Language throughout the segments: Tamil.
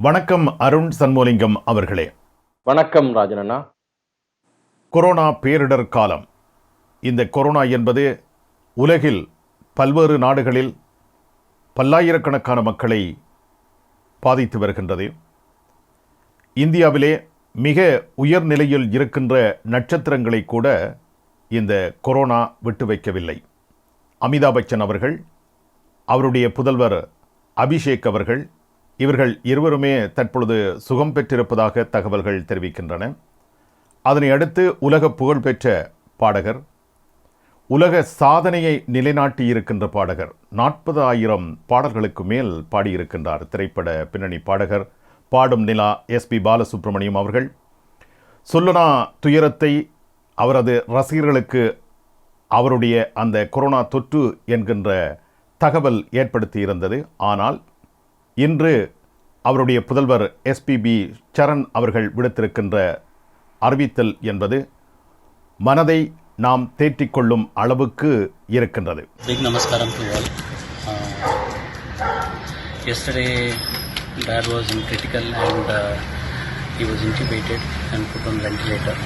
வணக்கம் அருண் சண்முகலிங்கம் அவர்களே. வணக்கம் ராஜனண்ணா. கொரோனா பேரிடர் காலம். இந்த கொரோனா என்பது உலகில் பல்வேறு நாடுகளில் பல்லாயிரக்கணக்கான மக்களை பாதித்து வருகின்றது. இந்தியாவிலே மிக உயர்நிலையில் இருக்கின்ற நட்சத்திரங்களை கூட இந்த கொரோனா விட்டு வைக்கவில்லை. அமிதாப் பச்சன் அவர்கள், அவருடைய புதல்வர் அபிஷேக் அவர்கள், இவர்கள் இருவருமே தற்பொழுது சுகம் பெற்றிருப்பதாக தகவல்கள் தெரிவிக்கின்றன. அதனை அடுத்து உலக புகழ்பெற்ற பாடகர், உலக சாதனையை நிலைநாட்டி இருக்கின்ற பாடகர், 40,000 பாடல்களுக்கு மேல் பாடியிருக்கின்றார். திரைப்பட பின்னணி பாடகர், பாடும் நிலா எஸ்பி பாலசுப்ரமணியம் அவர்கள் சொல்லுனா துயரத்தை அவரது ரசிகர்களுக்கு அவருடைய அந்த கொரோனா தொற்று என்கின்ற தகவல் ஏற்படுத்தி இருந்தது. ஆனால் இன்று அவருடைய புதல்வர் எஸ்பிபி சரண் அவர்கள் விடுத்திருக்கின்ற அறிவித்தல் என்பது மனதை நாம் தேற்றிக்கொள்ளும் அளவுக்கு இருக்கின்றது. Big namaskaram to all. Yesterday Dad was in critical and he was intubated and put on ventilator.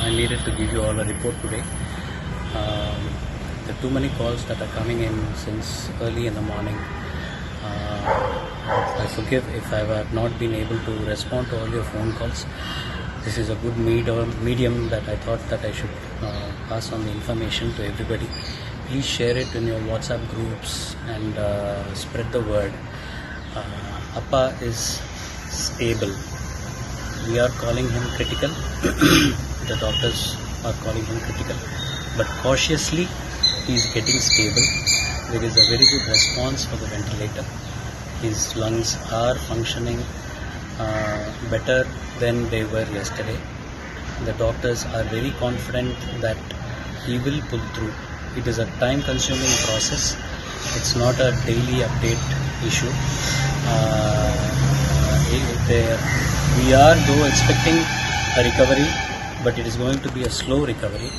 I needed to give you all a report today. There are too many calls that are coming in since early in the morning. I forgive if I have not been able to respond to all your phone calls. This is a good medium that I thought that I should pass on the information to everybody. Please share it in your WhatsApp groups and spread the word. Appa is stable. We are calling him critical. The doctors are calling him critical. But cautiously, he is getting stable. There is a very good response for the ventilator. His lungs are functioning better than they were yesterday. The doctors are very confident that he will pull through. It is a time-consuming process. It's not a daily update issue. We are though expecting a recovery, but it is going to be a slow recovery.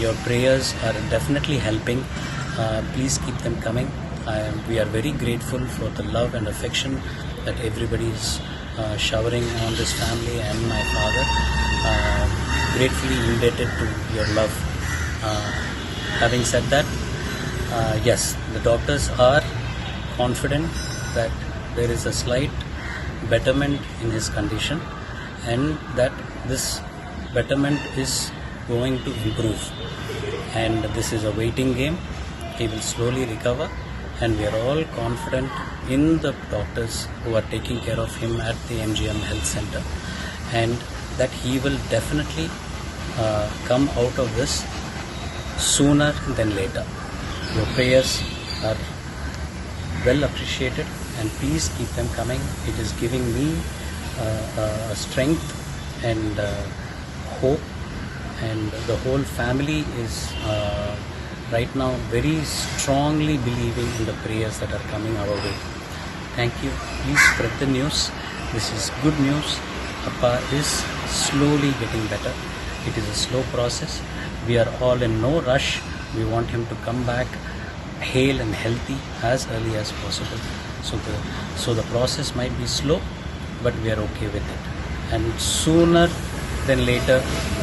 Your prayers are definitely helping. Please keep them coming. We are very grateful for the love and affection that everybody is showering on this family and my father. Gratefully indebted to your love. Having said that, yes, the doctors are confident that there is a slight betterment in his condition and that this betterment is going to improve, and this is a waiting game. He will slowly recover, and we are all confident in the doctors who are taking care of him at the MGM Health Center, and that he will definitely come out of this sooner than later. Your prayers are well appreciated, and please keep them coming. It is giving me strength and hope, and the whole family is right now very strongly believing in the prayers that are coming our way. Thank you. Please spread the news. This is good news. Appa is slowly getting better. It is a slow process. We are all in no rush. We want him to come back hale and healthy as early as possible. So the process might be slow, but we are okay with it. And sooner than later,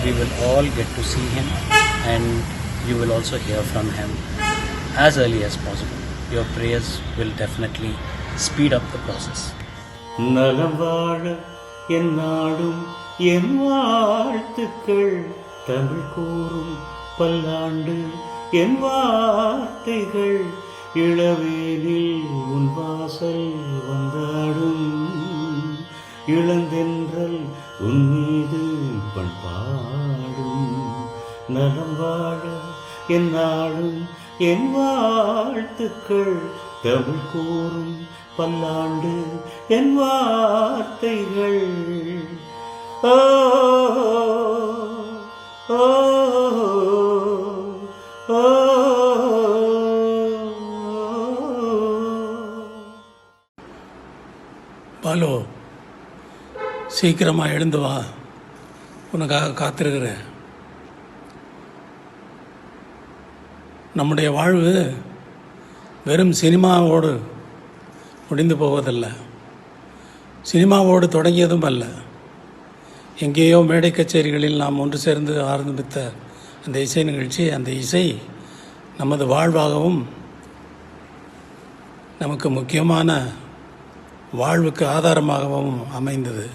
we will all get to see him, and you will also hear from him as early as possible. Your prayers will definitely speed up the process. நலம் வாழ என் நாடும் என் வாழ்த்துக்கள், தமிழ் கூறும் பல்லாண்டு என் வார்த்தைகள், இளவேனில் உன் வாசல் வந்தாடும், இளந்தென்றல் உன் மீது பண்பாடும், நலம் வாழ என் நாடும் என் வாழ்த்துக்கள், தமிழ் கூறும் பல்லாண்டு என் வார்த்தைகள். ஓ ஓ ஓ பாலு, சீக்கிரமாக எழுந்து வா, உனக்காக காத்திருக்கிறேன். நம்முடைய வாழ்வு வெறும் சினிமாவோடு முடிந்து போவதல்ல, சினிமாவோடு தொடங்கியதும் அல்ல. எங்கேயோ மேடை கச்சேரிகளில் நாம் ஒன்று சேர்ந்து ஆரம்பித்த அந்த இசை நிகழ்ச்சி, அந்த இசை நமது வாழ்வாகவும் நமக்கு முக்கியமான வாழ்வுக்கு ஆதாரமாகவும் அமைந்தது.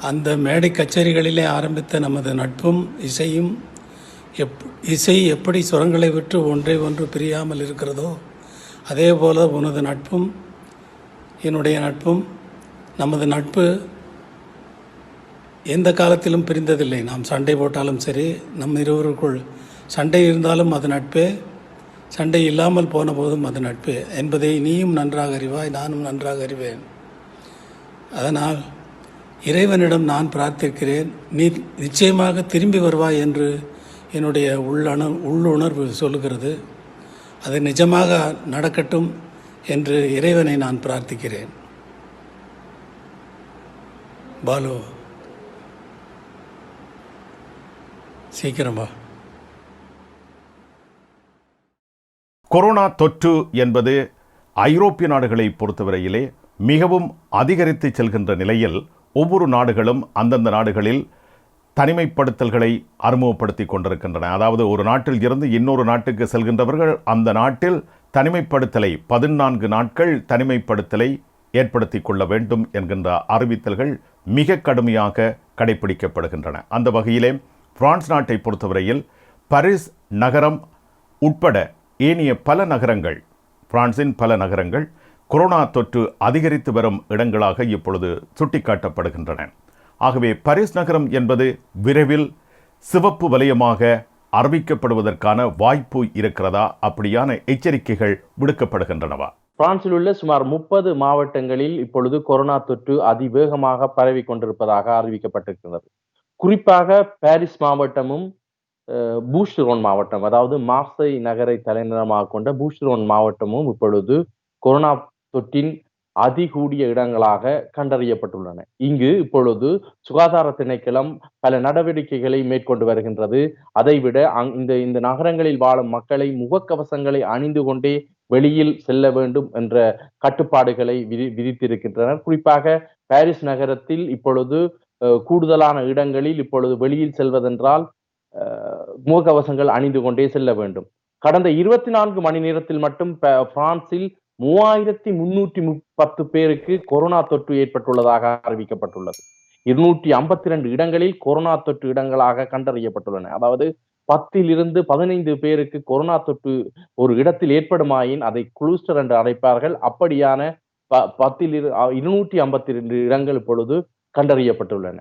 அந்த மேடை கச்சேரிகளிலே ஆரம்பித்த நமது நட்பும் இசையும் இசை எப்படி சுரங்களை விட்டு ஒன்றை ஒன்று பிரியாமல் இருக்கிறதோ, அதே போல உனது நட்பும் என்னுடைய நட்பும், நமது நட்பு எந்த காலத்திலும் பிரிந்ததில்லை. நாம் சண்டை போட்டாலும் சரி, நம் இருவருக்குள் சண்டை இருந்தாலும் அது நட்பே, சண்டை இல்லாமல் போன போதும் அது நட்பே என்பதை நீயும் நன்றாக அறிவாய், நானும் நன்றாக அறிவேன். அதனால் இறைவனிடம் நான் பிரார்த்திக்கிறேன், நீ நிச்சயமாக திரும்பி வருவாய் என்று என்னுடைய உள்ளுணர்வு சொல்லுகிறது. அது நிஜமாக நடக்கட்டும் என்று இறைவனை நான் பிரார்த்திக்கிறேன். பாலு, சீக்கிரம் வா. கொரோனா தொற்று என்பது ஐரோப்பிய நாடுகளை பொறுத்தவரையிலே மிகவும் அதிகரித்து செல்கின்ற நிலையில் ஒவ்வொரு நாடுகளும் அந்தந்த நாடுகளில் தனிமைப்படுத்தல்களை அறிமுகப்படுத்தி கொண்டிருக்கின்றன. அதாவது ஒரு நாட்டில் இருந்து இன்னொரு நாட்டுக்கு செல்கின்றவர்கள் அந்த நாட்டில் தனிமைப்படுத்தலை 14 நாட்கள் தனிமைப்படுத்தலை ஏற்படுத்தி கொள்ள வேண்டும் என்கின்ற அறிவித்தல்கள் மிக கடுமையாக கடைபிடிக்கப்படுகின்றன. அந்த வகையிலே பிரான்ஸ் நாட்டை பொறுத்தவரையில் பாரிஸ் நகரம் உட்பட ஏனைய பல நகரங்கள், பிரான்சின் பல நகரங்கள் கொரோனா தொற்று அதிகரித்து வரும் இடங்களாக இப்பொழுது சுட்டிக்காட்டப்படுகின்றன. ஆகவே பாரிஸ் நகரம் என்பது விரைவில் சிவப்பு வலயமாக அறிவிக்கப்படுவதற்கான வாய்ப்பு இருக்கிறதா? அப்படியான எச்சரிக்கைகள் விடுக்கப்படுகின்றனவா? பிரான்சில் உள்ள சுமார் 30 மாவட்டங்களில் இப்பொழுது கொரோனா தொற்று அதிவேகமாக பரவி கொண்டிருப்பதாக அறிவிக்கப்பட்டிருக்கிறது. குறிப்பாக பாரிஸ் மாவட்டமும் பூஸ்டரோன் மாவட்டம், அதாவது மார்சை நகரை தலைநகரமாக கொண்ட பூஸ்டரோன் மாவட்டமும் இப்பொழுது கொரோனா தொற்றின் அதிகூடிய இடங்களாக கண்டறியப்பட்டுள்ளன. இங்கு இப்பொழுது சுகாதார திணைக்களம் பல நடவடிக்கைகளை மேற்கொண்டு வருகின்றது. அதைவிட இந்த நகரங்களில் வாழும் மக்களை முகக்கவசங்களை அணிந்து கொண்டே வெளியில் செல்ல வேண்டும் என்ற கட்டுப்பாடுகளை விதித்திருக்கின்றனர். குறிப்பாக பாரிஸ் நகரத்தில் இப்பொழுது கூடுதலான இடங்களில் இப்பொழுது வெளியில் செல்வதென்றால் முகக்கவசங்கள் அணிந்து கொண்டே செல்ல வேண்டும். கடந்த 24 மணி நேரத்தில் மட்டும் பிரான்சில் 3310 பேருக்கு கொரோனா தொற்று ஏற்பட்டுள்ளதாக அறிவிக்கப்பட்டுள்ளது. 252 இடங்களில் கொரோனா தொற்று இடங்களாக கண்டறியப்பட்டுள்ளன. அதாவது 10 to 15 பேருக்கு கொரோனா தொற்று ஒரு இடத்தில் ஏற்படுமாயின் அதை குளூஸ்டர் என்று அழைப்பார்கள். அப்படியான 252 இடங்கள் இப்பொழுது கண்டறியப்பட்டுள்ளன.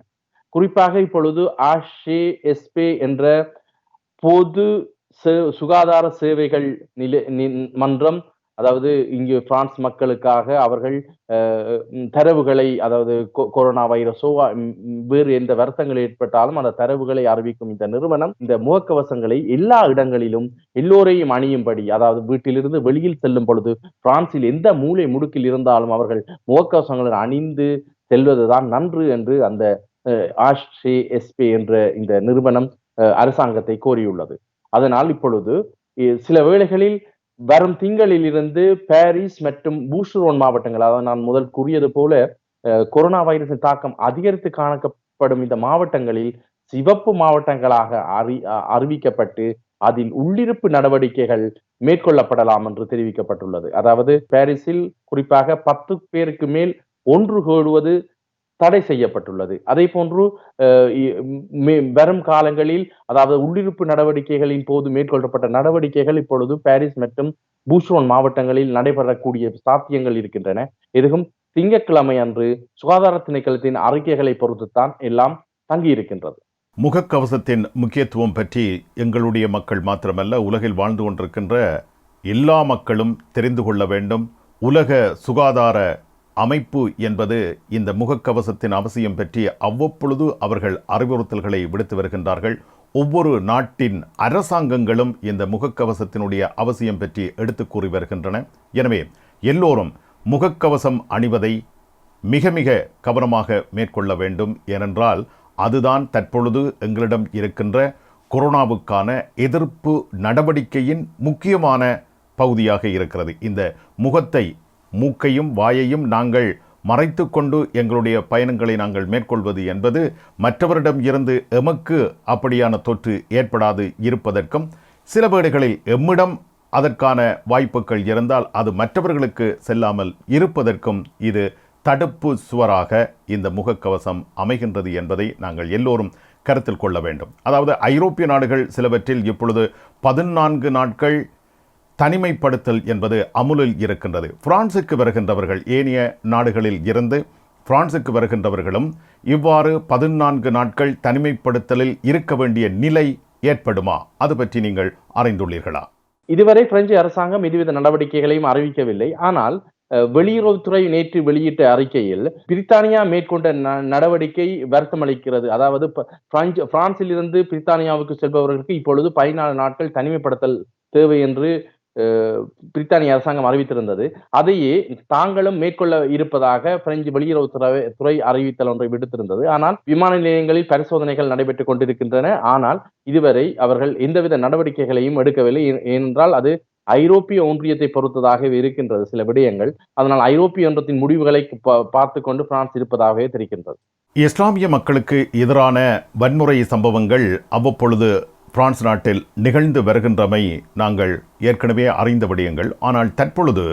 குறிப்பாக இப்பொழுது AHSP என்ற பொது சுகாதார சேவைகள் மன்றம், அதாவது இங்கு பிரான்ஸ் மக்களுக்காக அவர்கள் தரவுகளை, அதாவது கொரோனா வைரஸோ வேறு எந்த வருத்தங்கள் ஏற்பட்டாலும் அந்த தரவுகளை அறிவிக்கும் இந்த நிறுவனம் இந்த முகக்கவசங்களை எல்லா இடங்களிலும் எல்லோரையும் அணியும்படி, அதாவது வீட்டிலிருந்து வெளியில் செல்லும் பொழுது பிரான்சில் எந்த மூலை முடுக்கில் இருந்தாலும் அவர்கள் முகக்கவசங்களை அணிந்து செல்வதுதான் நன்று என்று அந்த AHSP என்ற இந்த நிறுவனம் அரசாங்கத்தை கோரியுள்ளது. அதனால் இப்பொழுது சில வேளைகளில் வரும் திங்களில் இருந்து பாரிஸ் மற்றும் பூஸ்டரோன் மாவட்டங்கள், அதாவது நான் முதல் கூறியது போல கொரோனா வைரஸின் தாக்கம் அதிகரித்து காணப்படும் இந்த மாவட்டங்களில் சிவப்பு மாவட்டங்களாக அறிவிக்கப்பட்டு அதில் உள்ளிருப்பு நடவடிக்கைகள் மேற்கொள்ளப்படலாம் என்று தெரிவிக்கப்பட்டுள்ளது. அதாவது பாரிஸில் குறிப்பாக 10 பேருக்கு மேல் ஒன்று கூடுவது தடை செய்யப்பட்டுள்ளது. அதே போன்று வரும் காலங்களில், அதாவது உள்ளிருப்பு நடவடிக்கைகளின் போது மேற்கொள்ளப்பட்ட நடவடிக்கைகள் இப்பொழுது பாரிஸ் மற்றும் பூஸ்டரோன் மாவட்டங்களில் நடைபெறக்கூடிய சாத்தியங்கள் இருக்கின்றன. இதுவும் திங்கட்கிழமை அன்று சுகாதார திணைக்களத்தின் அறிக்கைகளை பொறுத்துத்தான் எல்லாம் தங்கியிருக்கின்றது. முகக்கவசத்தின் முக்கியத்துவம் பற்றி எங்களுடைய மக்கள் மாத்திரமல்ல, உலகில் வாழ்ந்து கொண்டிருக்கின்ற எல்லா மக்களும் தெரிந்து கொள்ள வேண்டும். உலக சுகாதார அமைப்பு என்பது இந்த முகக்கவசத்தின் அவசியம் பற்றி அவ்வப்பொழுது அவர்கள் அறிவுறுத்தல்களை விடுத்து வருகின்றார்கள். ஒவ்வொரு நாட்டின் அரசாங்கங்களும் இந்த முகக்கவசத்தினுடைய அவசியம் பற்றி எடுத்து கூறி வருகின்றன. எனவே எல்லோரும் முகக்கவசம் அணிவதை மிக மிக கவனமாக மேற்கொள்ள வேண்டும். ஏனென்றால் அதுதான் தற்பொழுது எங்களிடம் இருக்கின்ற கொரோனாவுக்கான எதிர்ப்பு நடவடிக்கையின் முக்கியமான பகுதியாக இருக்கிறது. இந்த முகத்தை மூக்கையும் வாயையும் நாங்கள் மறைத்து கொண்டு எங்களுடைய பயணங்களை நாங்கள் மேற்கொள்வது என்பது மற்றவரிடம் இருந்து எமக்கு அப்படியான தொற்று ஏற்படாது இருப்பதற்கும், சில வேளைகளில் எம்மிடம் அதற்கான வாய்ப்புகள் இருந்தால் அது மற்றவர்களுக்கு செல்லாமல் இருப்பதற்கும் இது தடுப்பு சுவராக இந்த முகக்கவசம் அமைகின்றது என்பதை நாங்கள் எல்லோரும் கருத்தில் கொள்ள வேண்டும். அதாவது ஐரோப்பிய நாடுகள் சிலவற்றில் இப்பொழுது 14 நாட்கள் தனிமைப்படுத்தல் என்பது அமுலில் இருக்கின்றது. பிரான்சுக்கு வருகின்றவர்கள், ஏனைய நாடுகளில் இருந்து பிரான்சுக்கு வருகின்றவர்களும் இவ்வாறு 14 நாட்கள் தனிமைப்படுத்தலில் இருக்க வேண்டிய நிலை ஏற்படுமா? அது பற்றி நீங்கள் அறிந்துள்ளீர்களா? இதுவரை பிரெஞ்சு அரசாங்கம் இதுவித நடவடிக்கைகளையும் அறிவிக்கவில்லை. ஆனால் வெளியுறவுத்துறை நேற்று வெளியிட்ட அறிக்கையில் பிரித்தானியா மேற்கொண்ட நடவடிக்கை வருத்தமளிக்கிறது. அதாவது பிரான்சில் இருந்து பிரித்தானியாவுக்கு செல்பவர்களுக்கு இப்பொழுது 14 நாட்கள் தனிமைப்படுத்தல் தேவை என்று பிரித்தானிய அரசாங்கம் அறிவித்திருந்தது. அதையே தாங்களும் மேற்கொள்ள இருப்பதாக பிரெஞ்சு வெளியுறவுத்துறை அறிவித்தல் ஒன்றை விடுத்திருந்தது. ஆனால் விமான நிலையங்களில் பரிசோதனைகள் நடைபெற்றுக் கொண்டிருக்கின்றன. ஆனால் இதுவரை அவர்கள் எந்தவித நடவடிக்கைகளையும் எடுக்கவில்லை. ஏனென்றால் அது ஐரோப்பிய ஒன்றியத்தை பொறுத்ததாகவே இருக்கின்றது சில விடயங்கள். அதனால் ஐரோப்பிய ஒன்றியத்தின் முடிவுகளை பார்த்து கொண்டு பிரான்ஸ் இருப்பதாகவே தெரிகின்றது. இஸ்லாமிய மக்களுக்கு எதிரான வன்முறை சம்பவங்கள் அவ்வப்பொழுது பிரான்ஸ் நாட்டில் நிகழ்ந்து வருகின்றமை நாங்கள் ஏற்கனவே அறிந்த விடயங்கள். ஆனால் தற்பொழுது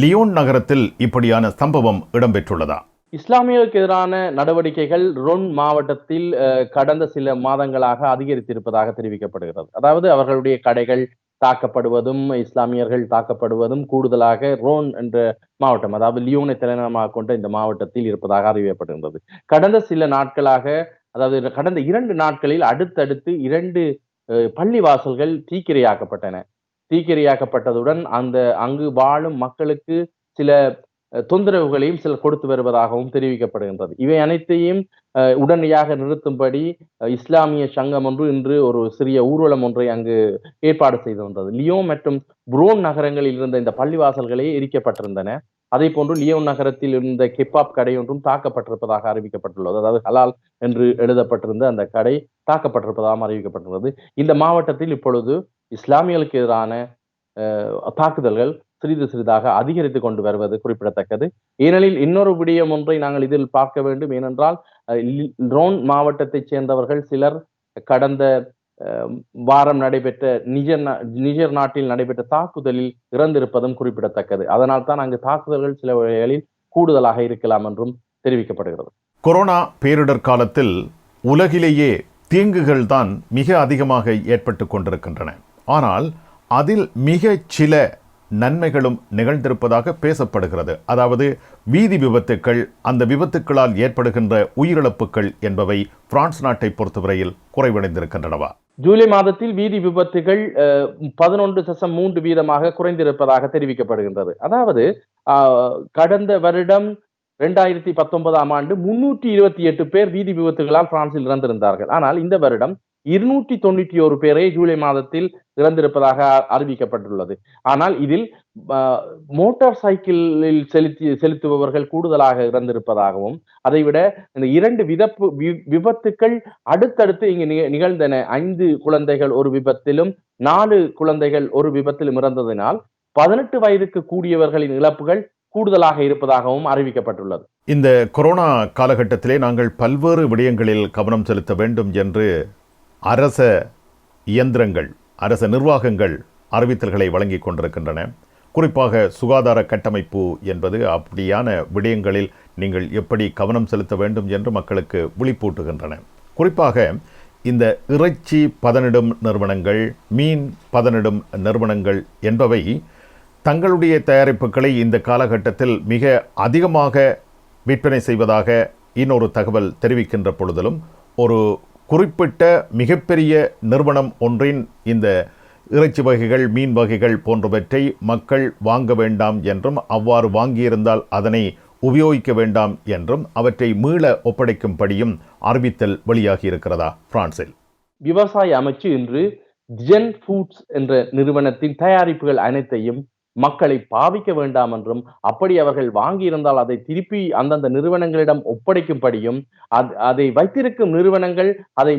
லியோன் நகரத்தில் இப்படியான சம்பவம் இடம்பெற்றுள்ளதா? இஸ்லாமியர்களுக்கு எதிரான நடவடிக்கைகள் ரோன் மாவட்டத்தில் கடந்த சில மாதங்களாக அதிகரித்திருப்பதாக தெரிவிக்கப்படுகிறது. அதாவது அவர்களுடைய கடைகள் தாக்கப்படுவதும் இஸ்லாமியர்கள் தாக்கப்படுவதும் கூடுதலாக ரோன் என்ற மாவட்டம், அதாவது லியோனை தலைநகரமாக கொண்ட இந்த மாவட்டத்தில் இருப்பதாக அறிவிக்கப்படுகின்றது. கடந்த சில நாட்களாக, அதாவது கடந்த 2 நாட்களில் அடுத்தடுத்து 2 பள்ளிவாசல்கள் தீக்கிரையாக்கப்பட்டன. தீக்கிரையாக்கப்பட்டதுடன் அங்கு வாழும் மக்களுக்கு சில தொந்தரவுகளையும் சிலர் கொடுத்து வருவதாகவும் தெரிவிக்கப்படுகின்றது. இவை அனைத்தையும் உடனடியாக நிறுத்தும்படி இஸ்லாமிய சங்கம் ஒன்று இன்று ஒரு சிறிய ஊர்வலம் ஒன்றை அங்கு ஏற்பாடு செய்து வந்தது. லியோன் மற்றும் புரோன் நகரங்களில் இருந்த இந்த பள்ளிவாசல்களே எரிக்கப்பட்டிருந்தன. அதே போன்று லியோன் நகரத்தில் இருந்த கெப்பாப் கடை ஒன்றும் தாக்கப்பட்டிருப்பதாக அறிவிக்கப்பட்டுள்ளது. அதாவது ஹலால் என்று எழுதப்பட்டிருந்த அந்த கடை தாக்கப்பட்டிருப்பதாகவும் அறிவிக்கப்பட்டுள்ளது. இந்த மாவட்டத்தில் இப்பொழுது இஸ்லாமியர்களுக்கு எதிரான தாக்குதல்கள் சிறிது சிறிதாக அதிகரித்து கொண்டு வருவது குறிப்பிடத்தக்கது. ஏனெனில் இன்னொரு விடயம் ஒன்றை நாங்கள் இதில் பார்க்க வேண்டும். ஏனென்றால் ரோன் மாவட்டத்தைச் சேர்ந்தவர்கள் சிலர் கடந்த வாரம் நடைபெற்ற நிஜர் நாட்டில் நடைபெற்ற தாக்குதலில் இறந்திருப்பதும் குறிப்பிடத்தக்கது. அதனால் தான் அங்கு தாக்குதல்கள் சில வகைகளில் கூடுதலாக இருக்கலாம் என்றும் தெரிவிக்கப்படுகிறது. கொரோனா பேரிடர் காலத்தில் உலகிலேயே தீங்குகள் தான் மிக அதிகமாக ஏற்பட்டு கொண்டிருக்கின்றன. ஆனால் அதில் மிக சில நன்மைகளும் நிகழ்ந்திருப்பதாக பேசப்படுகிறது. அதாவது வீதி விபத்துக்கள், அந்த விபத்துக்களால் ஏற்படுகின்ற உயிரிழப்புகள் என்பவை பிரான்ஸ் நாட்டை பொறுத்தவரையில் குறைவடைந்திருக்கின்றனவா? ஜூலை மாதத்தில் வீதி விபத்துகள் 11.3% குறைந்திருப்பதாக தெரிவிக்கப்படுகின்றது. அதாவது கடந்த வருடம் 2019ஆம் ஆண்டு 328 பேர் வீதி விபத்துகளால் பிரான்சில் இறந்திருந்தார்கள். ஆனால் இந்த வருடம் 291 பேரை ஜூலை மாதத்தில் இறந்திருப்பதாக அறிவிக்கப்பட்டுள்ளது. ஆனால் இதில் மோட்டார் சைக்கிளில் செலுத்துபவர்கள் கூடுதலாக இறந்திருப்பதாகவும், அதைவிட இந்த 2 விபத்துக்கள் அடுத்தடுத்து இங்கு நிகழ்ந்தன. 5 குழந்தைகள் ஒரு விபத்திலும் 4 குழந்தைகள் ஒரு விபத்திலும் இறந்ததினால் 18 வயதுக்கு கூடியவர்களின் இழப்புகள் கூடுதலாக இருப்பதாகவும் அறிவிக்கப்பட்டுள்ளது. இந்த கொரோனா காலகட்டத்திலே நாங்கள் பல்வேறு விடயங்களில் கவனம் செலுத்த வேண்டும் என்று அரச இயந்திரங்கள், அரச நிர்வாகங்கள் அறிவித்தல்களை வழங்கி கொண்டிருக்கின்றன. குறிப்பாக சுகாதார கட்டமைப்பு என்பது அப்படியான விடயங்களில் நீங்கள் எப்படி கவனம் செலுத்த வேண்டும் என்று மக்களுக்கு விழிப்பூட்டுகின்றன. குறிப்பாக இந்த இறைச்சி பதனிடும் நிறுவனங்கள், மீன் பதனிடும் நிறுவனங்கள் என்பவை தங்களுடைய தயாரிப்புகளை இந்த காலகட்டத்தில் மிக அதிகமாக விற்பனை செய்வதாக இன்னொரு தகவல் தெரிவிக்கின்ற பொழுதிலும், ஒரு குறிப்பிட்ட மிகப்பெரிய நிறுவனம் ஒன்றின் இந்த இறைச்சி வகைகள், மீன் வகைகள் போன்றவற்றை மக்கள் வாங்க வேண்டாம் என்றும், அவ்வாறு வாங்கியிருந்தால் அதனை உபயோகிக்க வேண்டாம் என்றும் அவற்றை மீள ஒப்படைக்கும்படியும் அறிவித்தல் வெளியாகி இருக்கிறதா பிரான்சில்? விவசாய அமைச்சு இன்று ஜென் ஃபுட்ஸ் என்ற நிறுவனத்தின் தயாரிப்புகள் அனைத்தையும் மக்களை பாவிக்க வேண்டாம் என்றும், அப்படி அவர்கள் வாங்கியிருந்தால் அதை திருப்பி அந்தந்த நிறுவனங்களிடம் ஒப்படைக்கும்படியும், அதை வைத்திருக்கும் நிறுவனங்கள் அதை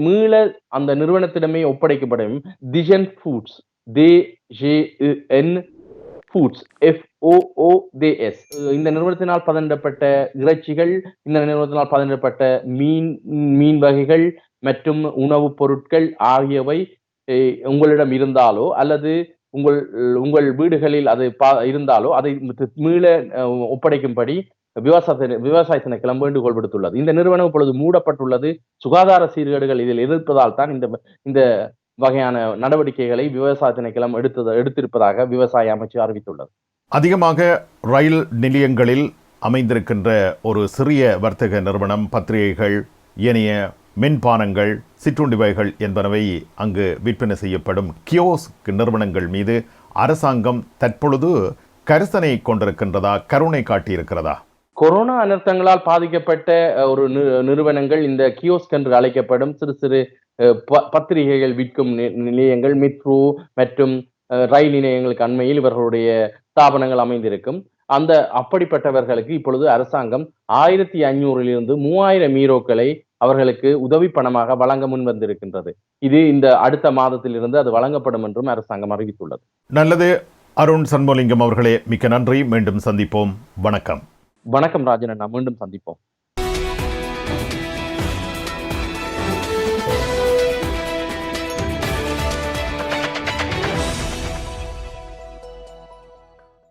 மீள அந்த நிறுவனத்திடமே ஒப்படைக்கப்படும். டிஜன் ஃபுட்ஸ், DGN ஃபுட்ஸ், FOODS. இந்த நிறுவனத்தினால் பதனிடப்பட்ட இறைச்சிகள், இந்த நிறுவனத்தினால் பதனிடப்பட்ட மீன் வகைகள் மற்றும் உணவுப் பொருட்கள் ஆகியவை உங்களிடம் இருந்தாலோ அல்லது உங்கள் வீடுகளில் அது இருந்தாலோ அதை மீள ஒப்படைக்கும்படி விவசாய திணைக்களம் வேண்டுகோள் விடுத்துள்ளது. இந்த நிறுவனம் இப்பொழுது மூடப்பட்டுள்ளது. சுகாதார சீர்கேடுகள் இதில் எதிர்ப்பதால் தான் இந்த வகையான நடவடிக்கைகளை விவசாய திணைக்களம் எடுத்திருப்பதாக விவசாய அமைச்சு அறிவித்துள்ளது. அதிகமாக ரயில் நிலையங்களில் அமைந்திருக்கின்ற ஒரு சிறிய வர்த்தக நிறுவனம், பத்திரிகைகள், ஏனைய மின்பானங்கள், சிற்றுண்டி வகைகள் என்பனவை அங்கு விற்பனை செய்யப்படும் கியோஸ்க் நிறுவனங்கள் மீது அரசாங்கம் தற்பொழுது கரிசனை கொண்டிருக்கின்றதா, கருணை காட்டியிருக்கிறதா? கொரோனா அனர்த்தங்களால் பாதிக்கப்பட்ட ஒரு நிறுவனங்கள், இந்த கியோஸ்க் என்று அழைக்கப்படும் சிறு சிறு பத்திரிகைகள் விற்கும் நிலையங்கள், மெட்ரோ மற்றும் ரயில் நிலையங்களுக்கு அண்மையில் இவர்களுடைய ஸ்தாபனங்கள் அமைந்திருக்கும். அப்படிப்பட்டவர்களுக்கு இப்பொழுது அரசாங்கம் 1500 3000 ஈரோக்களை அவர்களுக்கு உதவி பணமாக வழங்க முன் வந்திருக்கின்றது. இது இந்த அடுத்த மாதத்திலிருந்து அது வழங்கப்படும் என்றும் அரசாங்கம் அறிவித்துள்ளது. நல்லது. அருண் சண்முகலிங்கம் அவர்களே, மிக்க நன்றி. மீண்டும் சந்திப்போம். வணக்கம். வணக்கம் ராஜன் அண்ணா, மீண்டும் சந்திப்போம்.